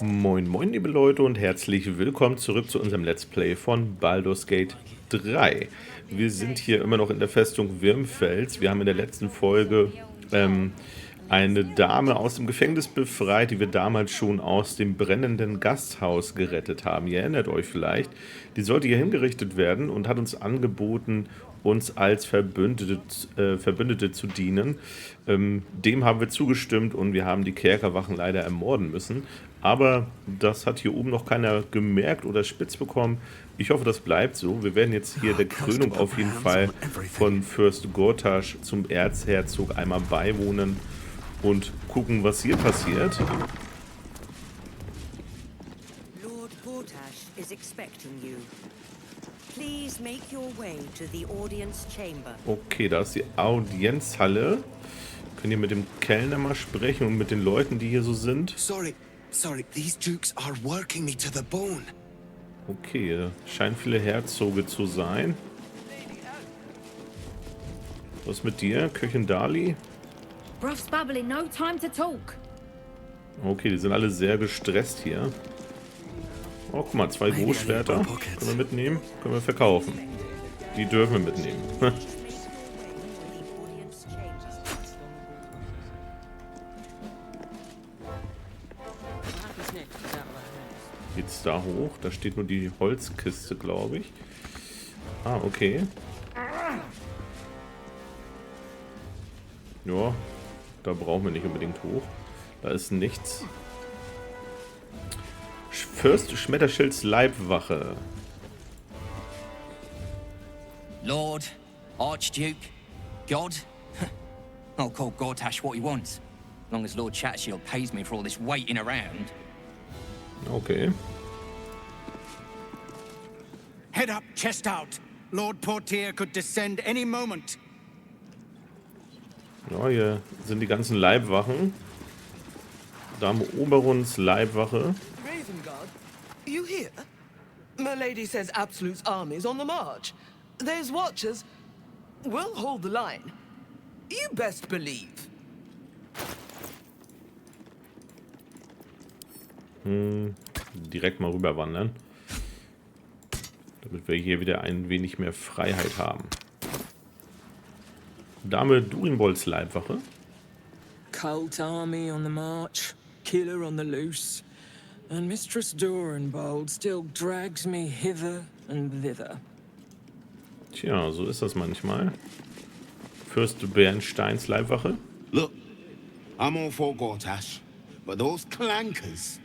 Moin moin liebe Leute und herzlich willkommen zurück zu unserem Let's Play von Baldur's Gate 3. Wir sind hier immer noch in der Festung Wirmfels. Wir haben in der letzten Folge eine Dame aus dem Gefängnis befreit, die wir damals schon aus dem brennenden Gasthaus gerettet haben. Ihr erinnert euch vielleicht. Die sollte hier hingerichtet werden und hat uns angeboten, uns als Verbündete zu dienen. Dem haben wir zugestimmt und wir haben die Kerkerwachen leider ermorden müssen. Aber das hat hier oben noch keiner gemerkt oder spitz bekommen. Ich hoffe, das bleibt so. Wir werden jetzt hier der Krönung auf jeden Fall von Fürst Gortash zum Erzherzog einmal beiwohnen und gucken, was hier passiert. Lord Gortash is expecting you. Please make your way to the audience chamber. Okay, da ist die Audienzhalle. Können hier mit dem Kellner mal sprechen und mit den Leuten, die hier so sind. Sorry, these dukes are working me to the bone. Okay, scheinen viele Herzoge zu sein. Was mit dir, Köchin Dali? Ruff's babbling, no time to talk. Okay, die sind alle sehr gestresst hier. Oh, guck mal, 2 Großschwerter. Können wir mitnehmen? Können wir verkaufen. Die dürfen wir mitnehmen. Geht's da hoch? Da steht nur die Holzkiste, glaube ich. Ah, okay. Ja, da brauchen wir nicht unbedingt hoch. Da ist nichts. Fürst Schmetterschilds Leibwache. Lord, Archduke, God. I'll call Gortash what he wants. As long as Lord Chattershield pays me for all this waiting around. Okay. Head up, chest out. Lord Portier could descend any moment. Ja, hier sind die ganzen Leibwachen. Dame Oberuns Leibwache. Ravengard, you hear? Milady says Absolute's army's on the march. Those watchers will hold the line. You best believe. Direkt mal rüberwandern. Damit wir hier wieder ein wenig mehr Freiheit haben. Dame Durinbolds Leibwache. Cult army on the march, killer on the loose, and Mistress Dorenbold still drags me hither and thither. Tja, so ist das manchmal. Fürst Bernsteins Leibwache. Look, I'm all for Gortash, but those clankers,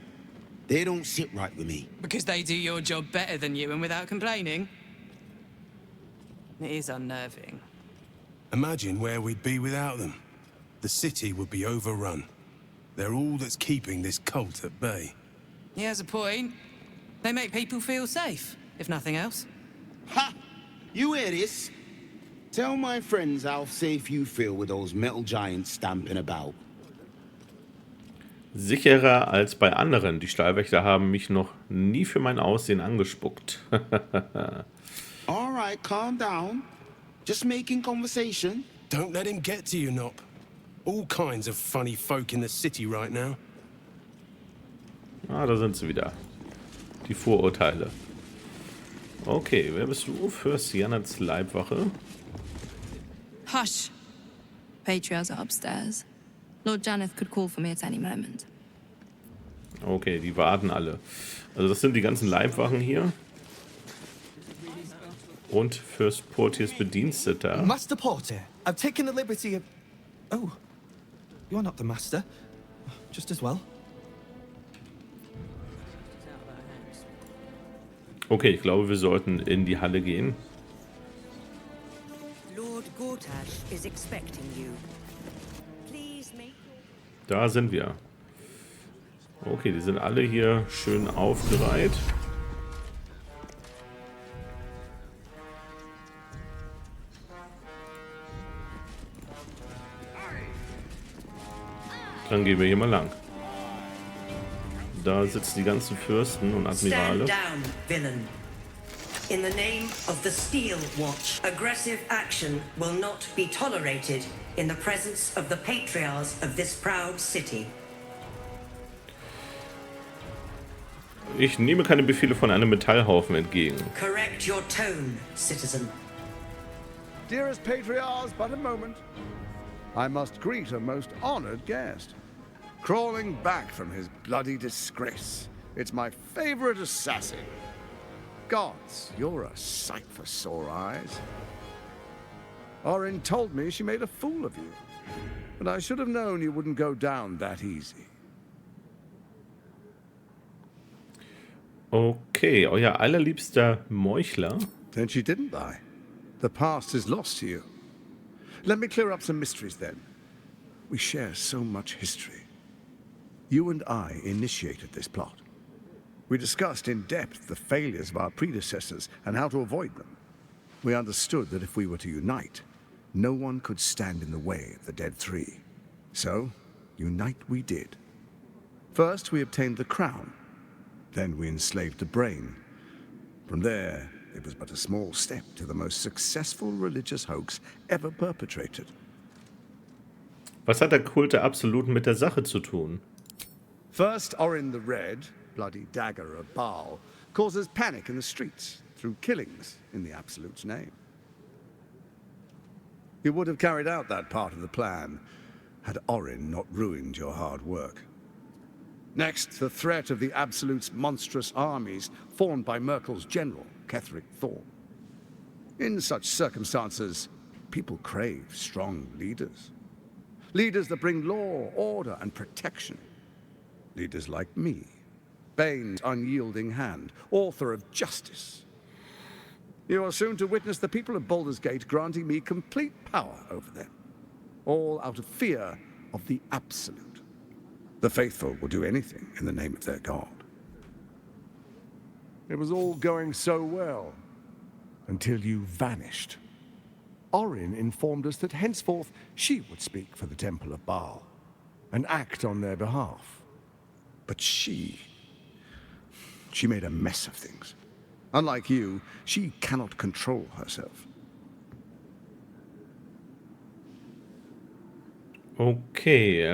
they don't sit right with me. Because they do your job better than you and without complaining? It is unnerving. Imagine where we'd be without them. The city would be overrun. They're all that's keeping this cult at bay. He has a point. They make people feel safe, if nothing else. Ha! You hear this? Tell my friends how safe you feel with those metal giants stamping about. Sicherer als bei anderen. Die Stallwächter haben mich noch nie für mein Aussehen angespuckt. All right, calm down. Just making conversation. Don't let him get to you, Nop. All kinds of funny folk in the city right now. Ah, da sind sie wieder. Die Vorurteile. Okay, wer bist du? Fürst Janets Leibwache. Hush. Patriarchs are upstairs. Lord Janeth could call for me at any moment. Okay, die warten alle. Also das sind die ganzen Leibwachen hier. Und Fürst Portiers Bediensteter. Master Porter, I've taken the liberty of... Oh, you're not the master. Just as well. Okay, ich glaube, wir sollten in die Halle gehen. Lord Gortash is expecting you. Please make Da sind wir. Okay, die sind alle hier schön aufgereiht. Dann gehen wir hier mal lang. Da sitzen die ganzen Fürsten und Admirale. Stand down, villain. In the name of the Steel Watch, aggressive action will not be tolerated in the presence of the patriarchs of this proud city. Ich nehme keine Befehle von einem Metallhaufen entgegen. Correct your tone, citizen. Dearest Patriarchs, but a moment. I must greet a most honored guest. Crawling back from his bloody disgrace. It's my favorite assassin. Gods, you're a sight for sore eyes. Orin told me she made a fool of you. But I should have known you wouldn't go down that easy. Okay, euer allerliebster Meuchler. Then she didn't lie. The past is lost to you. Let me clear up some mysteries then. We share so much history. You and I initiated this plot. We discussed in depth the failures of our predecessors and how to avoid them. We understood that if we were to unite, no one could stand in the way of the Dead Three. So, unite we did. First, we obtained the crown. Then we enslaved the brain. From there, it was but a small step to the most successful religious hoax ever perpetrated. Was hat der Kult der Absoluten mit der Sache zu tun? First, Orin the Red, bloody dagger of Baal, causes panic in the streets through killings in the Absolute's name. You would have carried out that part of the plan had Orin not ruined your hard work. Next, the threat of the Absolute's monstrous armies formed by Merkel's general, Ketheric Thorm. In such circumstances, people crave strong leaders. Leaders that bring law, order, and protection. Leaders like me, Bane's unyielding hand, author of justice. You are soon to witness the people of Baldur's Gate granting me complete power over them, all out of fear of the Absolute. The faithful will do anything in the name of their god. It was all going so well, until you vanished. Orin informed us that henceforth she would speak for the Temple of Baal, and act on their behalf. But she made a mess of things. Unlike you, she cannot control herself. Okay,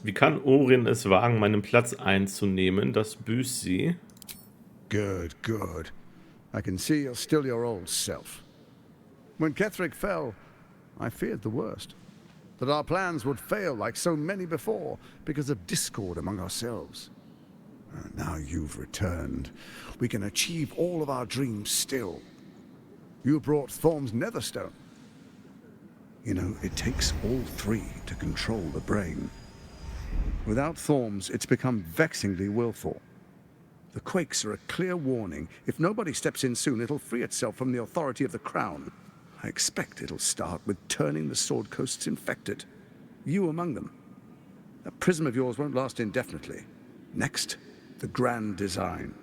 Wie kann Orin es wagen, meinen Platz einzunehmen? Das büßt sie. Good, good. I can see you're still your old self. When Ketheric fell, I feared the worst. That our plans would fail like so many before because of discord among ourselves. Now you've returned. We can achieve all of our dreams still. You brought Thorm's Netherstone. You know, it takes all three to control the brain. Without Thorm's, it's become vexingly willful. The Quakes are a clear warning. If nobody steps in soon, it'll free itself from the authority of the Crown. I expect it'll start with turning the Sword Coasts infected. You among them. That prism of yours won't last indefinitely. Next, the grand design.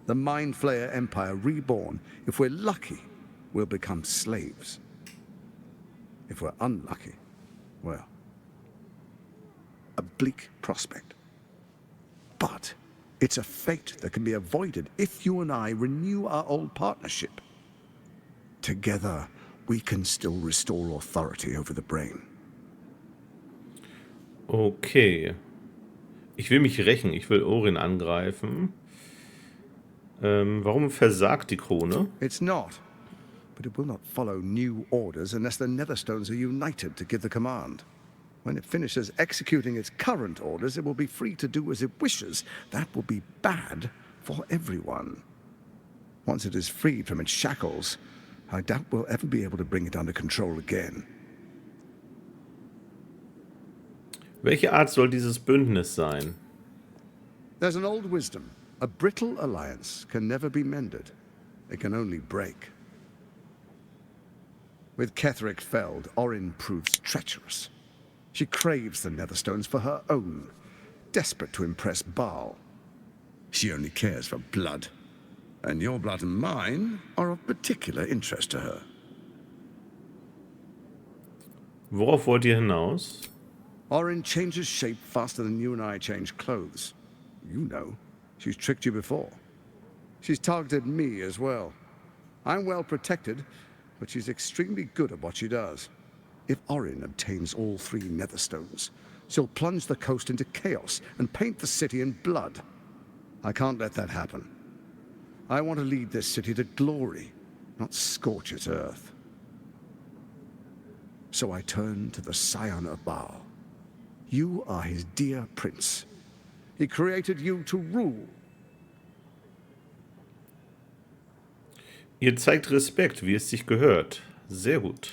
The Mind Flayer Empire reborn. If we're lucky, we'll become slaves. If we're unlucky, well, a bleak prospect. But it's a fate that can be avoided if you and I renew our old partnership. Together, we can still restore authority over the brain. Okay. Ich will mich rächen. Ich will Orin angreifen. Warum versagt die Krone? It's not. But it will not follow new orders unless the Netherstones are united to give the command. When it finishes executing its current orders, it will be free to do as it wishes. That will be bad for everyone. Once it is freed from its shackles, I doubt we'll ever be able to bring it under control again. Welche Art soll dieses Bündnis sein? There's an old wisdom. A brittle alliance can never be mended. It can only break. With Ketheric felled, Orin proves treacherous. She craves the Netherstones for her own, desperate to impress Baal. She only cares for blood. And your blood and mine are of particular interest to her. Worauf wollt ihr hinaus? Orin changes shape faster than you and I change clothes. You know, she's tricked you before. She's targeted me as well. I'm well protected, but she's extremely good at what she does. If Orin obtains all three Netherstones, She'll plunge the coast into chaos and paint the city in blood. I can't let that happen. I want to lead this city to glory, not scorch its earth. So I turn to the Scion of Baal. You are his dear prince. He created you to rule. Ihr zeigt Respekt, wie es sich gehört. Sehr gut.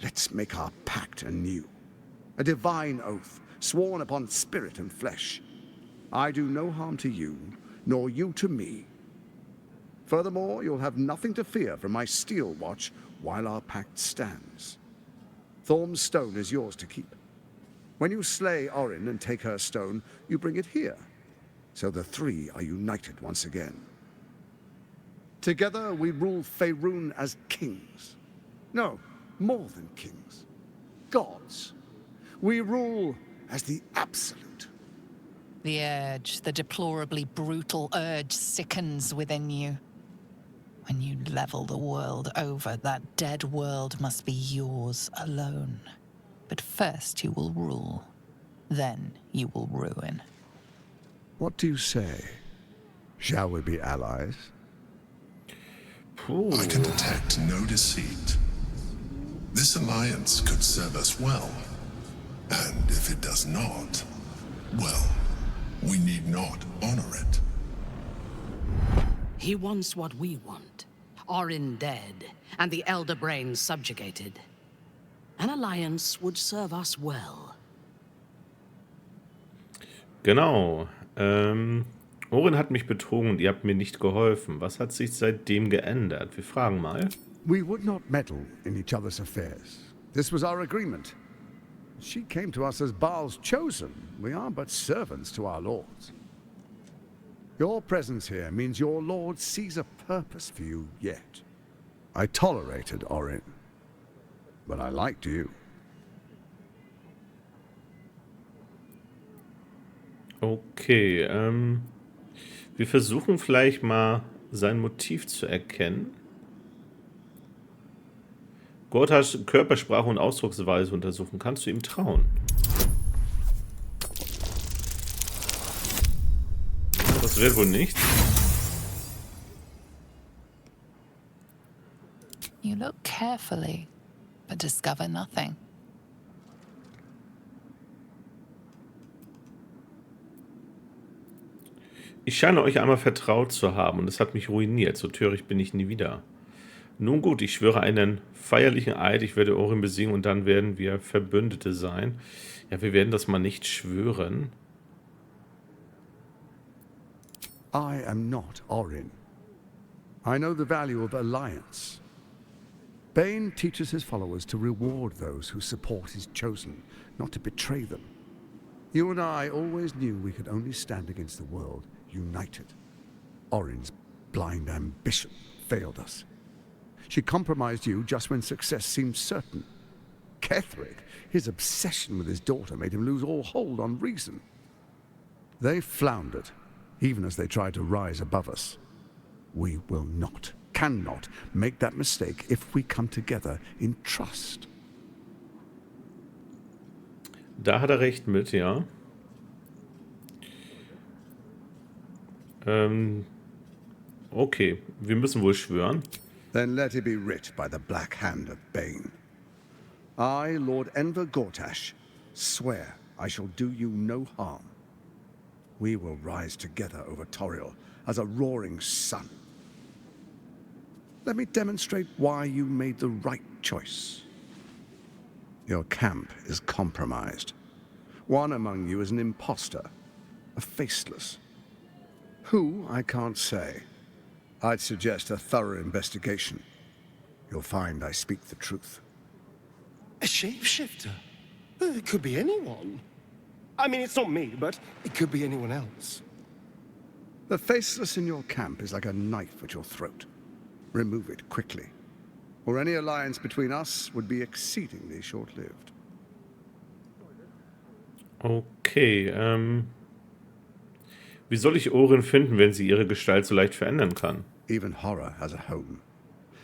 Let's make our pact anew. A divine oath, sworn upon spirit and flesh. I do no harm to you, nor you to me. Furthermore, you'll have nothing to fear from my steel watch while our pact stands. Thorm's stone is yours to keep. When you slay Orin and take her stone, you bring it here. So the three are united once again. Together we rule Faerun as kings. No, more than kings. Gods. We rule as the absolute. The urge, the deplorably brutal urge sickens within you. When you level the world over, that dead world must be yours alone. But first you will rule. Then you will ruin. What do you say? Shall we be allies? I can detect no deceit. This alliance could serve us well. And if it does not, well, we need not honor it. He wants what we want. Orin dead, and the Elder Brain subjugated. An alliance would serve us well. Genau. Orin hat mich betrogen und ihr habt mir nicht geholfen. Was hat sich seitdem geändert? Wir fragen mal. We would not meddle in each other's affairs. This was our agreement. She came to us as Baal's chosen. We are but servants to our lords. Your presence here means your lord sees a purpose for you yet. I tolerated Orin, but I liked you. Okay, wir versuchen vielleicht mal sein Motiv zu erkennen. Gortash Körpersprache und Ausdrucksweise untersuchen. Kannst du ihm trauen? Das wird wohl nicht. You look carefully, but discover nothing. Ich scheine euch einmal vertraut zu haben und es hat mich ruiniert. So töricht bin ich nie wieder. Nun gut, ich schwöre einen feierlichen Eid, ich werde Orin besiegen und dann werden wir Verbündete sein. Ja, wir werden das mal nicht schwören. I am not Orin. I know the value of alliance. Bane teaches his followers to reward those who support his chosen, not to betray them. You and I always knew we could only stand against the world united. Orin's blind ambition failed us. She compromised you just when success seemed certain. Ketheric, his obsession with his daughter made him lose all hold on reason. They floundered, even as they tried to rise above us. We will not, cannot make that mistake if we come together in trust. Da hat er recht mit, ja. Okay, wir müssen wohl schwören. Then let it be writ by the black hand of Bane. I, Lord Enver Gortash, swear I shall do you no harm. We will rise together over Toriel as a roaring sun. Let me demonstrate why you made the right choice. Your camp is compromised. One among you is an imposter, a faceless. Who, I can't say. I'd suggest a thorough investigation. You'll find I speak the truth. A shapeshifter? It could be anyone. I mean, it's not me, but it could be anyone else. The faceless in your camp is like a knife at your throat. Remove it quickly, or any alliance between us would be exceedingly short-lived. Okay, wie soll ich Orin finden, wenn sie ihre Gestalt so leicht verändern kann? Even horror has a home.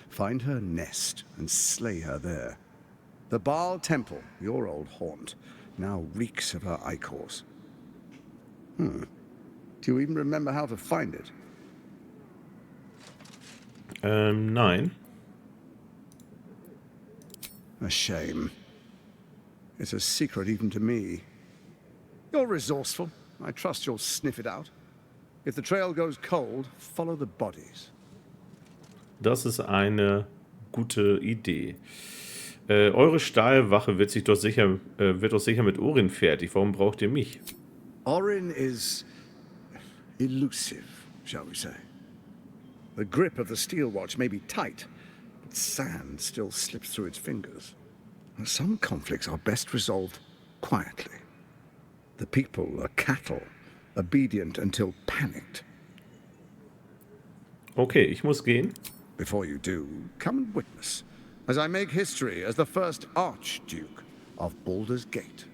Find her nest and slay her there. The Baal Temple, your old haunt, now reeks of her ichors. Do you even remember how to find it? Nein. A shame. It's a secret even to me. You're resourceful. I trust you'll sniff it out. If the trail goes cold, follow the bodies. Das ist eine gute Idee. Eure Stahlwache wird doch sicher mit Orin fertig. Warum braucht ihr mich? Orin is elusive, shall we say. The grip of the steel watch may be tight, but sand still slips through its fingers. Some conflicts are best resolved quietly. The people are cattle, obedient until panicked. Okay, ich muss gehen. Before you do, come and witness, as I make history as the first Archduke of Baldur's Gate.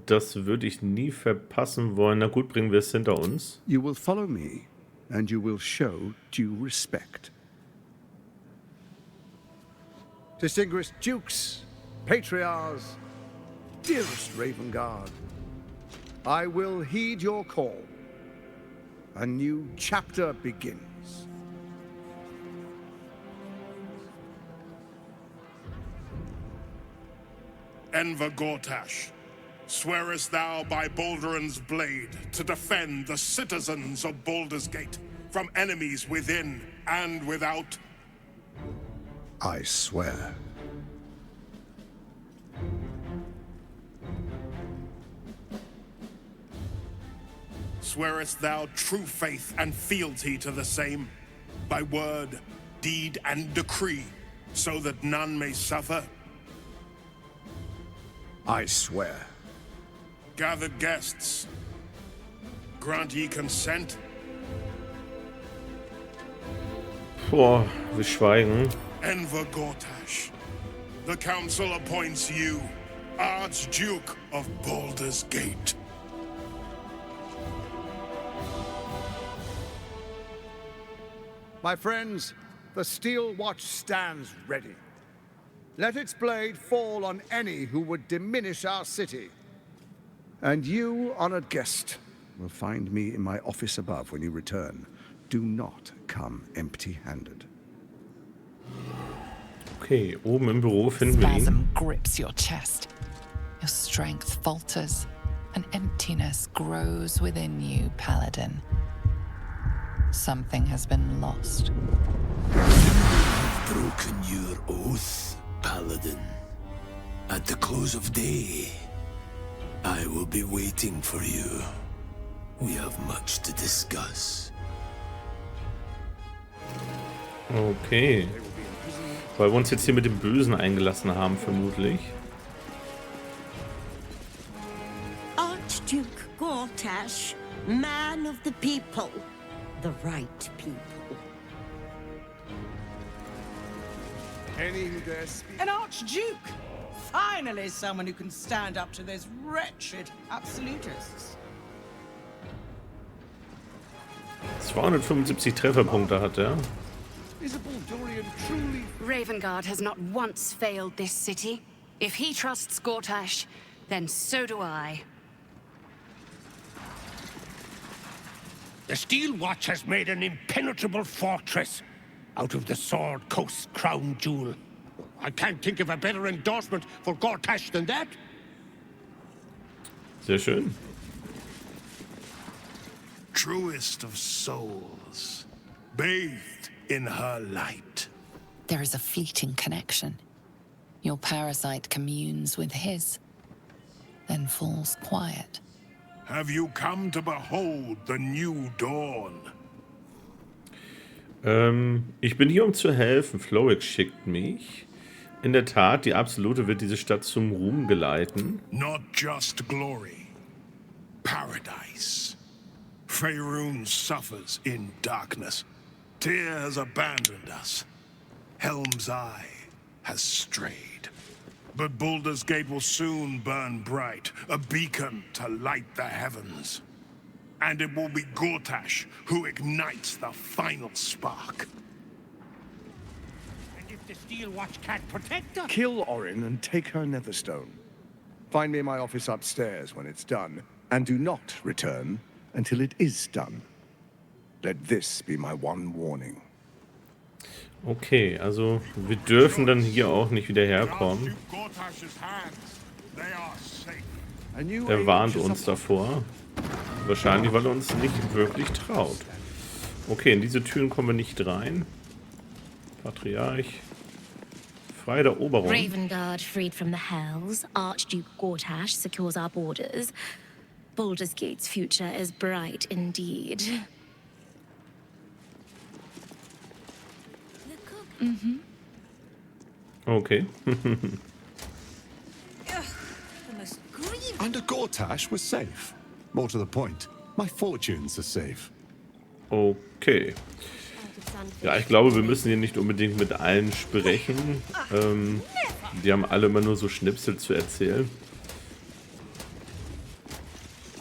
Das würde ich nie verpassen wollen. Na gut, bringen wir es hinter uns. You will follow me, and you will show due respect. Distinguished dukes, patriarchs, dearest Ravengard, I will heed your call. A new chapter begins. Enver Gortash, swearest thou by Balduran's blade to defend the citizens of Baldur's Gate from enemies within and without? I swear. Swearest thou true faith and fealty to the same, by word, deed, and decree, so that none may suffer? I swear. Gathered guests, grant ye consent? Boah, wir schweigen. Enver Gortash, the council appoints you Archduke of Baldur's Gate. My friends, the steel watch stands ready. Let its blade fall on any who would diminish our city. And you, honored guest, will find me in my office above when you return. Do not come empty-handed. Okay, oben im Büro finden wir ihn. Spasm grips your chest. Your strength falters. An emptiness grows within you, Paladin. Something has been lost. Broken your oath, Paladin. At the close of day, I will be waiting for you. We have much to discuss. Okay. Weil wir uns jetzt hier mit dem Bösen eingelassen haben, vermutlich. Archduke Gortash, man of the people. The right people. Any who dare speak. An Archduke! Finally someone who can stand up to those wretched absolutists. 275 Trefferpunkte hat er. Is a Baldurian truly... Ravengard has not once failed this city. If he trusts Gortash, then so do I. The Steel Watch has made an impenetrable fortress out of the Sword Coast crown jewel. I can't think of a better endorsement for Gortash than that. Sehr schön. Truest of souls, bathed in her light. There is a fleeting connection. Your parasite communes with his, then falls quiet. Have you come to behold the new dawn? Ich bin hier, um zu helfen. Florix schickt mich. In der Tat, die Absolute wird diese Stadt zum Ruhm geleiten. Not just glory, paradise. Faerun suffers in darkness. Tyr has abandoned us. Helm's Eye has strayed. But Baldur's Gate will soon burn bright, a beacon to light the heavens. And it will be Gortash who ignites the final spark. the Steel Watch can't protect us. Kill Orin and take her Netherstone. Find me in my office upstairs when it's done, and do not return until it is done. Let this be my one warning. Okay, also wir dürfen dann hier auch nicht wieder herkommen. Er warnt uns davor. Wahrscheinlich, weil er uns nicht wirklich traut. Okay, in diese Türen kommen wir nicht rein. Patriarch. Freie Eroberung. Ravengard freed from the Hells. Archduke Gortash secures our borders. Baldur's Gate's future is bright indeed. Okay. Under Gortash, we're safe. More to the point, my fortunes are safe. Okay. Ja, ich glaube, wir müssen hier nicht unbedingt mit allen sprechen. Die haben alle immer nur so Schnipsel zu erzählen.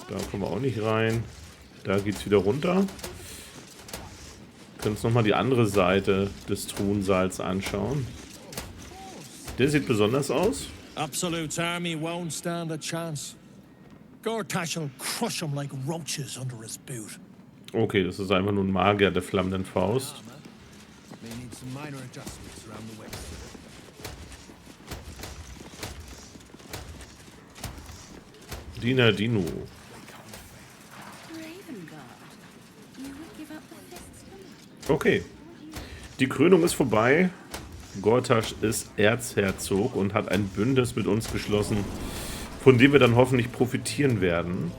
Da kommen wir auch nicht rein. Da geht's wieder runter. Wir können uns nochmal die andere Seite des Thronsaals anschauen. Der sieht besonders aus. Absolute's army won't stand a chance. Gortash will crush them like roaches under his boot. Okay, das ist einfach nur ein Magier der flammenden Faust. Diener Dinu. Okay. Die Krönung ist vorbei. Gortash ist Erzherzog und hat ein Bündnis mit uns geschlossen, von dem wir dann hoffentlich profitieren werden.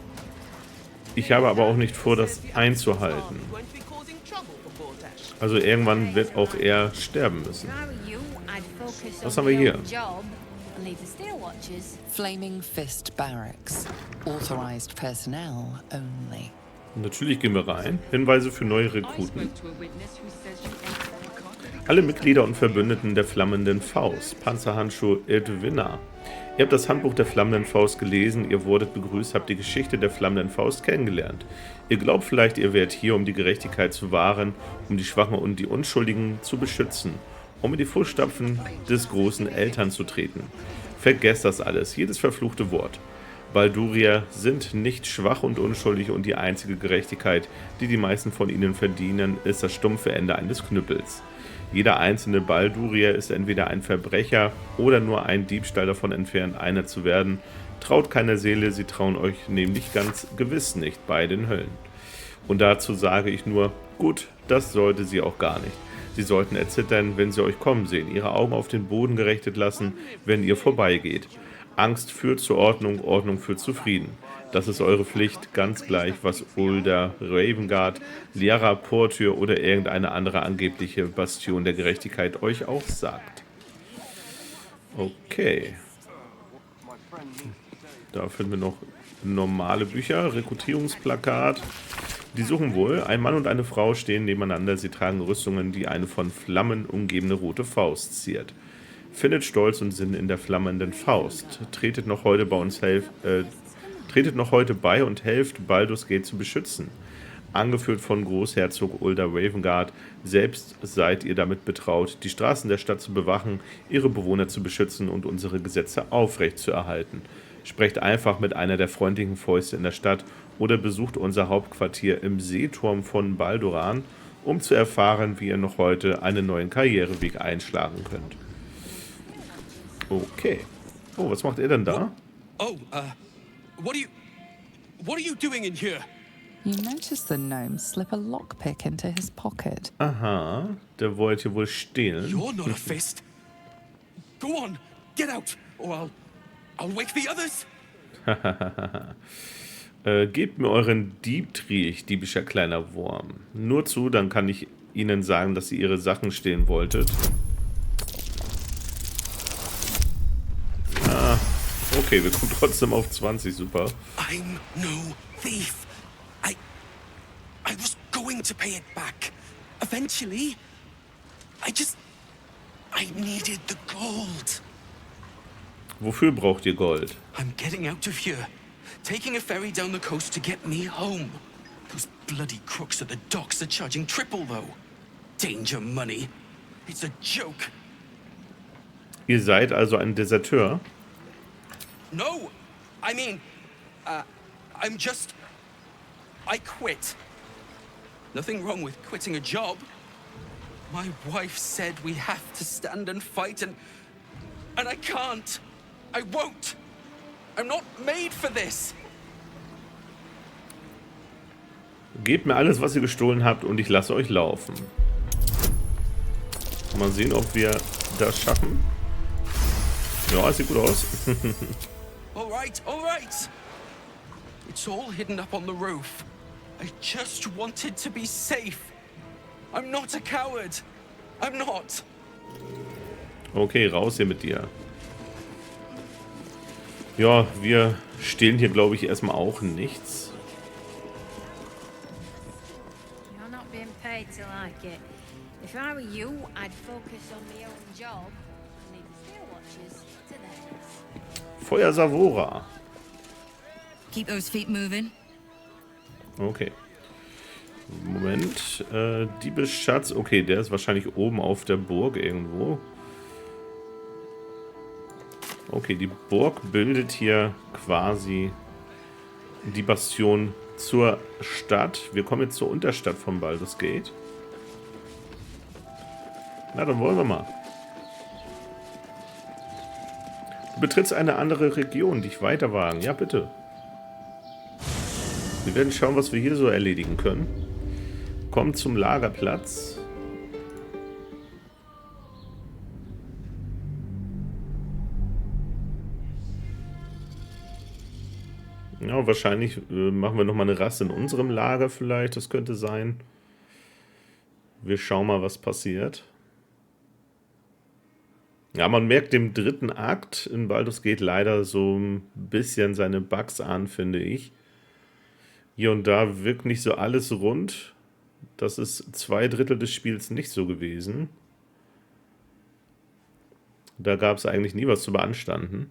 Ich habe aber auch nicht vor, das einzuhalten. Also irgendwann wird auch er sterben müssen. Was haben wir hier? Flaming Fist Barracks. Authorized personnel only. Natürlich gehen wir rein. Hinweise für neue Rekruten. Alle Mitglieder und Verbündeten der Flammenden Faust. Panzerhandschuh Edwina. Ihr habt das Handbuch der Flammenden Faust gelesen, ihr wurdet begrüßt, habt die Geschichte der Flammenden Faust kennengelernt. Ihr glaubt vielleicht, ihr wärt hier, um die Gerechtigkeit zu wahren, um die Schwachen und die Unschuldigen zu beschützen, um in die Fußstapfen des großen Eltern zu treten. Vergesst das alles, jedes verfluchte Wort. Baldurier sind nicht schwach und unschuldig und die einzige Gerechtigkeit, die die meisten von ihnen verdienen, ist das stumpfe Ende eines Knüppels. Jeder einzelne Baldurier ist entweder ein Verbrecher oder nur ein Diebstahl davon entfernt, einer zu werden. Traut keiner Seele, sie trauen euch nämlich ganz gewiss nicht bei den Höllen. Und dazu sage ich nur, gut, das sollte sie auch gar nicht. Sie sollten erzittern, wenn sie euch kommen sehen, ihre Augen auf den Boden gerichtet lassen, wenn ihr vorbeigeht. Angst führt zur Ordnung, Ordnung führt zu Frieden. Das ist eure Pflicht, ganz gleich, was Ulder, Ravengard, Liara Portür oder irgendeine andere angebliche Bastion der Gerechtigkeit euch auch sagt. Okay. Da finden wir noch normale Bücher, Rekrutierungsplakat. Die suchen wohl. Ein Mann und eine Frau stehen nebeneinander. Sie tragen Rüstungen, die eine von Flammen umgebene rote Faust ziert. Findet Stolz und Sinn in der flammenden Faust. Tretet noch heute bei und helft, Baldur's Gate zu beschützen. Angeführt von Großherzog Ulder Ravengard, selbst seid ihr damit betraut, die Straßen der Stadt zu bewachen, ihre Bewohner zu beschützen und unsere Gesetze aufrechtzuerhalten. Sprecht einfach mit einer der freundlichen Fäuste in der Stadt oder besucht unser Hauptquartier im Seeturm von Balduran, um zu erfahren, wie ihr noch heute einen neuen Karriereweg einschlagen könnt. Okay. Oh, was macht er denn da? Oh, what are you doing in here? You notice the gnome slip a lockpick into his pocket. Aha, der wollte wohl stehlen. You're not a fist. Go on, get out, or I'll wake the others. Gebt mir euren Diebtriech, diebischer kleiner Wurm. Nur zu, dann kann ich ihnen sagen, dass ihr ihre Sachen stehlen wolltet. Ah, okay, wir kommen trotzdem auf 20, super. I'm no thief. I was going to pay it back. Eventually. I needed the gold. Wofür braucht ihr Gold? I'm getting out of here. Taking a ferry down the coast to get me home. Those bloody crooks at the docks are charging triple, though. Danger money. It's a joke. Ihr seid also ein Deserteur? No, I mean, I'm just... I quit. Nothing wrong with quitting a job. My wife said we have to stand and fight, and I can't. I won't. I'm not made for this. Gebt mir alles, was ihr gestohlen habt, und ich lasse euch laufen. Mal sehen, ob wir das schaffen. Ja, es sieht gut aus. All right, all right. It's all hidden up on the roof. I just wanted to be safe. I'm not a coward. I'm not. Okay, raus hier mit dir. Ja, wir stehlen hier, glaube ich, erstmal auch nichts. You're not being paid to like it. If I were you, I'd focus on my own job and leave the steel watchers to theirs. Feuer Savora. Keep those feet moving. Okay. Moment. Diebesschatz. Okay, der ist wahrscheinlich oben auf der Burg irgendwo. Okay, die Burg bildet hier quasi die Bastion zur Stadt. Wir kommen jetzt zur Unterstadt von Baldur's Gate. Na, dann wollen wir mal. Du betrittst eine andere Region, dich weiterwagen. Ja, bitte. Wir werden schauen, was wir hier so erledigen können. Kommt zum Lagerplatz. Ja, wahrscheinlich machen wir nochmal eine Rast in unserem Lager vielleicht. Das könnte sein. Wir schauen mal, was passiert. Ja, man merkt dem dritten Akt in Baldur's Gate leider so ein bisschen seine Bugs an, finde ich. Hier und da wirkt nicht so alles rund. Das ist 2/3 des Spiels nicht so gewesen. Da gab es eigentlich nie was zu beanstanden.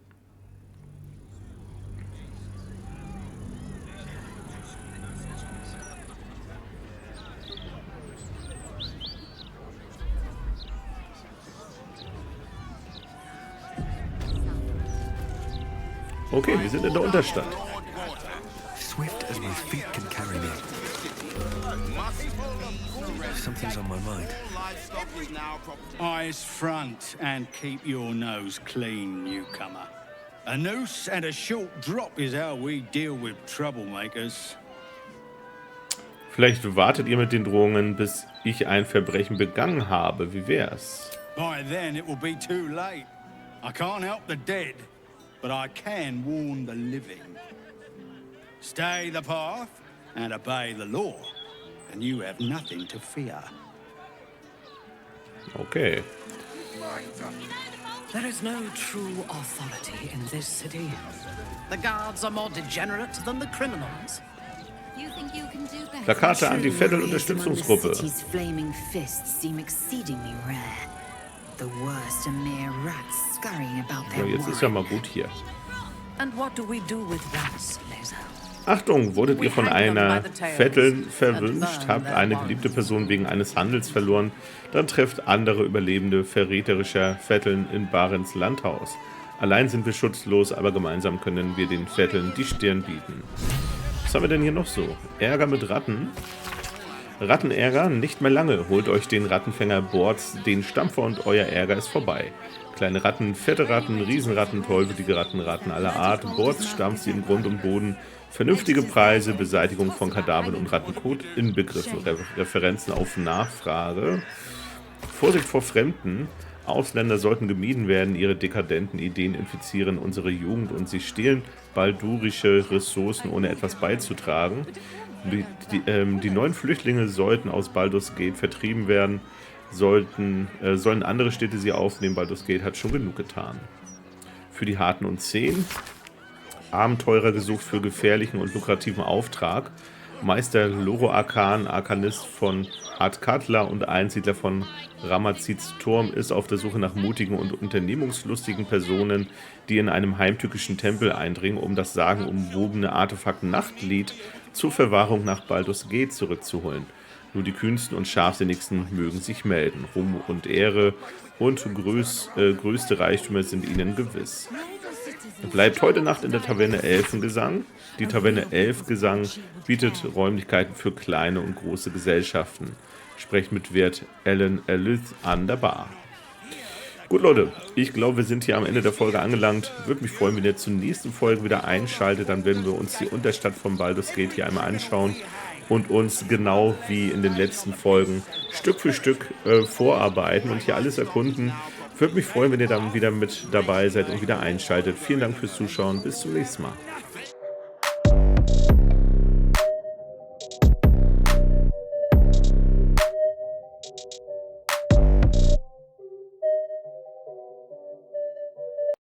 Okay, wir sind in der Unterstadt. Swift as my feet can carry me. Something's on my mind. Eyes front and keep your nose clean, newcomer. A noose and a short drop is how we deal with troublemakers. Vielleicht wartet ihr mit den Drohungen, bis ich ein Verbrechen begangen habe. Wie wär's? By then it will be too late. I can't help the dead, but I can warn the living. Stay the path and obey the law, and you have nothing to fear. Okay. There is no true authority in this city. The guards are more degenerate than the criminals. You think you can do better? Plakate an die Vettel-Unterstützungsgruppe. City's flaming fists seem exceedingly rare. The worst are mere rats scurrying about Ja, their jetzt ist ja mal gut hier. And what do we do with rats, Laser? Achtung, wurdet ihr von einer Vettel verwünscht, habt eine geliebte Person wegen eines Handels verloren, dann trefft andere Überlebende verräterischer Vetteln in Barents Landhaus. Allein sind wir schutzlos, aber gemeinsam können wir den Vetteln die Stirn bieten. Was haben wir denn hier noch so? Ärger mit Ratten. Rattenärger, nicht mehr lange. Holt euch den Rattenfänger Bords, den Stampfer, und euer Ärger ist vorbei. Kleine Ratten, fette Ratten, Riesenratten, tollwütige Ratten, Ratten aller Art. Bords stampft sie in Grund und Boden. Vernünftige Preise, Beseitigung von Kadavern und Rattenkot, Inbegriffen, Referenzen auf Nachfrage. Vorsicht vor Fremden. Ausländer sollten gemieden werden, ihre dekadenten Ideen infizieren unsere Jugend und sie stehlen baldurische Ressourcen, ohne etwas beizutragen. Die neuen Flüchtlinge sollten aus Baldur's Gate vertrieben werden, sollen andere Städte sie aufnehmen. Baldur's Gate hat schon genug getan. Für die Harten und Zähen. Abenteurer gesucht für gefährlichen und lukrativen Auftrag. Meister Loro Arkan, Arkanist von Hardkatla und Einsiedler von Ramazids Turm, ist auf der Suche nach mutigen und unternehmungslustigen Personen, die in einem heimtückischen Tempel eindringen, um das sagenumwobene Artefakt Nachtlied zur Verwahrung nach Baldur's Gate zurückzuholen. Nur die kühnsten und scharfsinnigsten mögen sich melden. Ruhm und Ehre und größte Reichtümer sind ihnen gewiss. Bleibt heute Nacht in der Taverne Elfengesang. Die Taverne Elfgesang bietet Räumlichkeiten für kleine und große Gesellschaften. Sprecht mit Wirt Alan Elith an der Bar. Gut, Leute, ich glaube, wir sind hier am Ende der Folge angelangt. Würde mich freuen, wenn ihr zur nächsten Folge wieder einschaltet. Dann werden wir uns die Unterstadt von Baldur's Gate hier einmal anschauen und uns genau wie in den letzten Folgen Stück für Stück vorarbeiten und hier alles erkunden. Würde mich freuen, wenn ihr dann wieder mit dabei seid und wieder einschaltet. Vielen Dank fürs Zuschauen. Bis zum nächsten Mal.